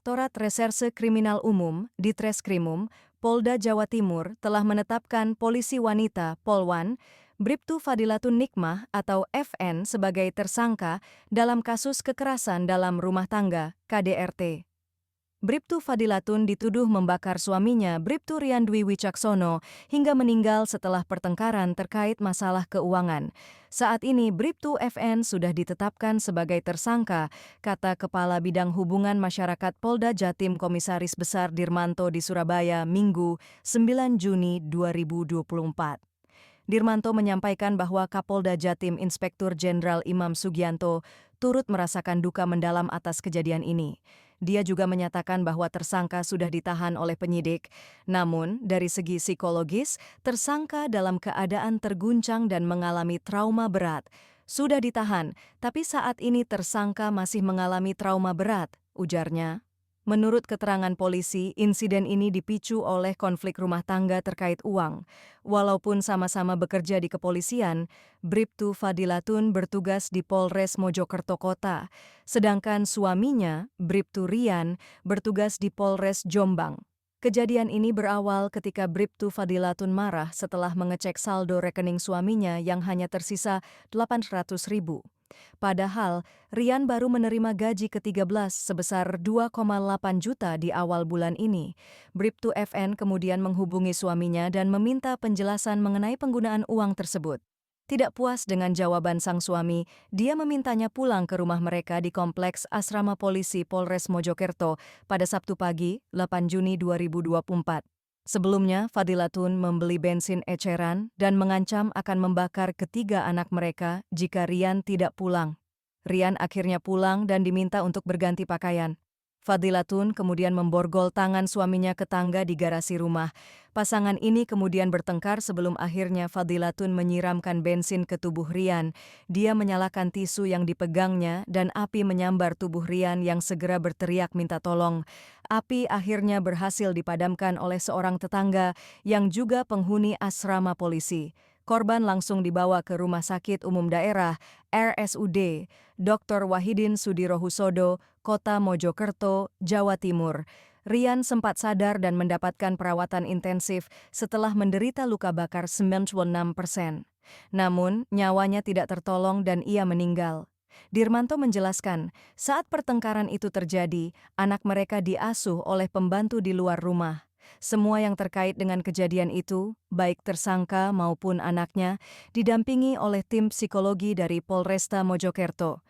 Direktorat Reserse Kriminal Umum, Ditreskrimum, Polda Jawa Timur telah menetapkan polisi wanita Polwan, Bribtu Fadilatun Nikmah atau FN sebagai tersangka dalam kasus kekerasan dalam rumah tangga, KDRT. Bribtu Fadilatun dituduh membakar suaminya Bribtu Rian Dwi Wicaksono hingga meninggal setelah pertengkaran terkait masalah keuangan. Saat ini Bribtu FN sudah ditetapkan sebagai tersangka, kata Kepala Bidang Hubungan Masyarakat Polda Jatim Komisaris Besar Dirmanto di Surabaya, Minggu, 9 Juni 2024. Dirmanto menyampaikan bahwa Kapolda Jatim Inspektur Jenderal Imam Sugianto turut merasakan duka mendalam atas kejadian ini. Dia juga menyatakan bahwa tersangka sudah ditahan oleh penyidik. Namun, dari segi psikologis, tersangka dalam keadaan terguncang dan mengalami trauma berat. Sudah ditahan, tapi saat ini tersangka masih mengalami trauma berat, ujarnya. Menurut keterangan polisi, insiden ini dipicu oleh konflik rumah tangga terkait uang. Walaupun sama-sama bekerja di kepolisian, Bribtu Fadilatun bertugas di Polres Mojokerto Kota, sedangkan suaminya, Bribtu Rian, bertugas di Polres Jombang. Kejadian ini berawal ketika Bribtu Fadilatun marah setelah mengecek saldo rekening suaminya yang hanya tersisa 800.000. Padahal, Rian baru menerima gaji ke-13 sebesar 2,8 juta di awal bulan ini. Bribtu FN kemudian menghubungi suaminya dan meminta penjelasan mengenai penggunaan uang tersebut. Tidak puas dengan jawaban sang suami, dia memintanya pulang ke rumah mereka di Kompleks Asrama Polisi Polres Mojokerto pada Sabtu pagi, 8 Juni 2024. Sebelumnya, Fadilatun membeli bensin eceran dan mengancam akan membakar ketiga anak mereka jika Rian tidak pulang. Rian akhirnya pulang dan diminta untuk berganti pakaian. Fadilatun kemudian memborgol tangan suaminya ke tangga di garasi rumah. Pasangan ini kemudian bertengkar sebelum akhirnya Fadilatun menyiramkan bensin ke tubuh Rian. Dia menyalakan tisu yang dipegangnya dan api menyambar tubuh Rian yang segera berteriak minta tolong. Api akhirnya berhasil dipadamkan oleh seorang tetangga yang juga penghuni asrama polisi. Korban langsung dibawa ke Rumah Sakit Umum Daerah RSUD Dr. Wahidin Sudirohusodo, Kota Mojokerto, Jawa Timur. Rian sempat sadar dan mendapatkan perawatan intensif setelah menderita luka bakar 96%. Namun, nyawanya tidak tertolong dan ia meninggal. Dirmanto menjelaskan, saat pertengkaran itu terjadi, anak mereka diasuh oleh pembantu di luar rumah. Semua yang terkait dengan kejadian itu, baik tersangka maupun anaknya, didampingi oleh tim psikologi dari Polresta Mojokerto.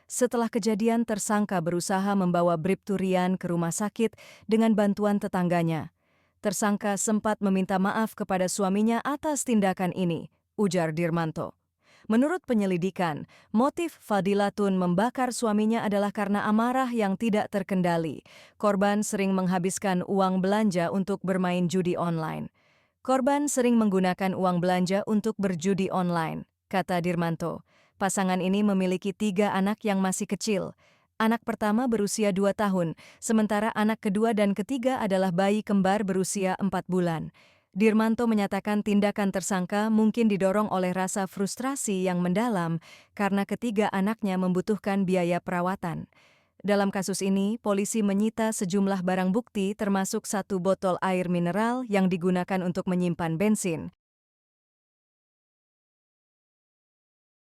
Setelah kejadian, tersangka berusaha membawa Bribtu Rian ke rumah sakit dengan bantuan tetangganya. Tersangka sempat meminta maaf kepada suaminya atas tindakan ini, ujar Dirmanto. Menurut penyelidikan, motif Fadilatun membakar suaminya adalah karena amarah yang tidak terkendali. Korban sering menghabiskan uang belanja untuk bermain judi online. Korban sering menggunakan uang belanja untuk berjudi online, kata Dirmanto. Pasangan ini memiliki 3 anak yang masih kecil. Anak pertama berusia 2 tahun, sementara anak kedua dan ketiga adalah bayi kembar berusia 4 bulan. Dirmanto menyatakan tindakan tersangka mungkin didorong oleh rasa frustrasi yang mendalam karena ketiga anaknya membutuhkan biaya perawatan. Dalam kasus ini, polisi menyita sejumlah barang bukti termasuk 1 botol air mineral yang digunakan untuk menyimpan bensin.